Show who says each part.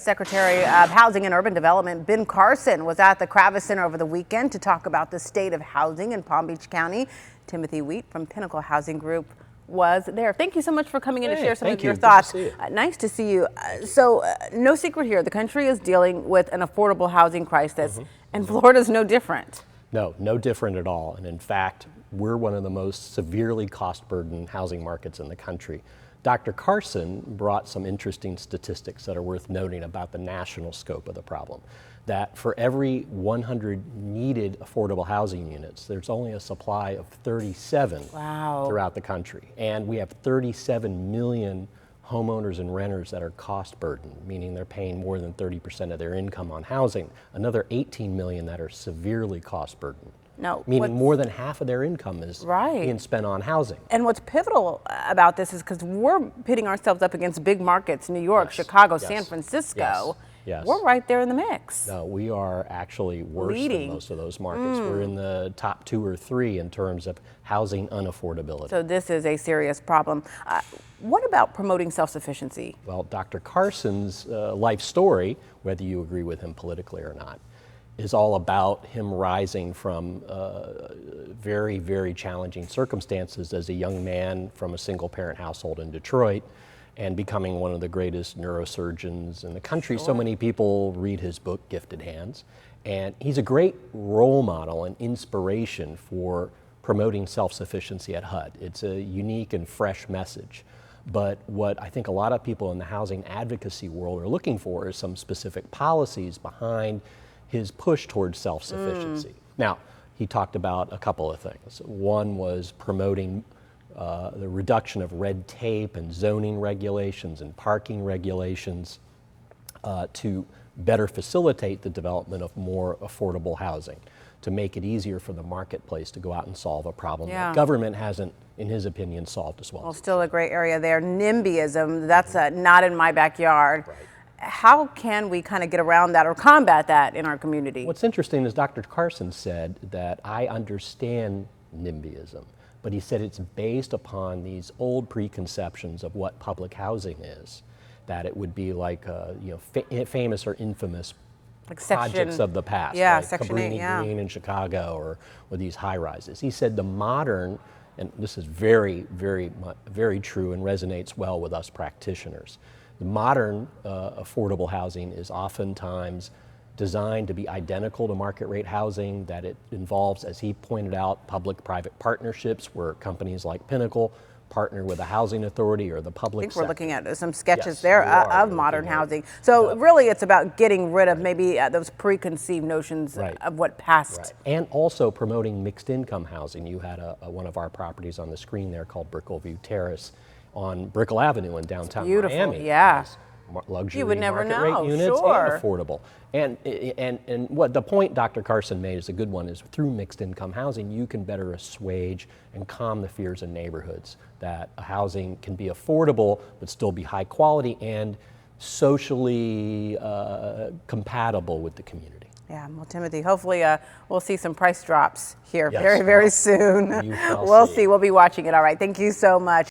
Speaker 1: Secretary of Housing and Urban Development Ben Carson was at the Kravis Center over the weekend to talk about the state of housing in Palm Beach County. Timothy Wheat from Pinnacle Housing Group was there. Thank you so much for coming in to share some of your thoughts. Nice to see you. No secret here, the country is dealing with an affordable housing crisis, and Florida's no different.
Speaker 2: No different at all. And in fact, we're one of the most severely cost-burdened housing markets in the country. Dr. Carson brought some interesting statistics that are worth noting about the national scope of the problem. That for every 100 needed affordable housing units, there's only a supply of 37 throughout the country. And we have 37 million homeowners and renters that are cost burdened, meaning they're paying more than 30% of their income on housing. Another 18 million that are severely cost burdened. Meaning more than half of their income is being spent on housing.
Speaker 1: And what's pivotal about this is because we're pitting ourselves up against big markets, New York, Chicago, San Francisco. We're right there in the mix.
Speaker 2: No, we are actually worse than most of those markets. We're in the top 2 or 3 in terms of housing unaffordability.
Speaker 1: So this is a serious problem. What about promoting self-sufficiency?
Speaker 2: Well, Dr. Carson's life story, whether you agree with him politically or not, is all about him rising from very, very challenging circumstances as a young man from a single-parent household in Detroit and becoming one of the greatest neurosurgeons in the country. So many people read his book, Gifted Hands, and he's a great role model and inspiration for promoting self-sufficiency at HUD. It's a unique and fresh message. But what I think a lot of people in the housing advocacy world are looking for is some specific policies behind his push towards self-sufficiency. Now, he talked about a couple of things. One was promoting the reduction of red tape and zoning regulations and parking regulations to better facilitate the development of more affordable housing, to make it easier for the marketplace to go out and solve a problem that government hasn't, in his opinion, solved as well.
Speaker 1: Well, still a great area there. NIMBYism, that's not in my backyard. How can we kind of get around that or combat that in our community?
Speaker 2: What's interesting is Dr. Carson said that I understand NIMBYism, but he said it's based upon these old preconceptions of what public housing is, that it would be like famous or infamous projects of the past, like
Speaker 1: Section 8,
Speaker 2: Green in Chicago or these high rises. He said the modern, and this is very, very, very true and resonates well with us practitioners, the modern affordable housing is oftentimes designed to be identical to market rate housing, that it involves, as he pointed out, public-private partnerships where companies like Pinnacle partner with a housing authority or the public sector.
Speaker 1: We're looking at some sketches there of modern housing. So really it's about getting rid of maybe those preconceived notions of what past.
Speaker 2: And also promoting mixed income housing. You had one of our properties on the screen there called Brickleview Terrace on Brickell Avenue in downtown Miami. Luxury
Speaker 1: you would never
Speaker 2: market rate units and affordable. And what the point Dr. Carson made is a good one, is through mixed income housing you can better assuage and calm the fears in neighborhoods that housing can be affordable but still be high quality and socially compatible with the community.
Speaker 1: Yeah, well, Timothy, hopefully we'll see some price drops here very, very soon. We'll see. We'll be watching it. All right. Thank you so much.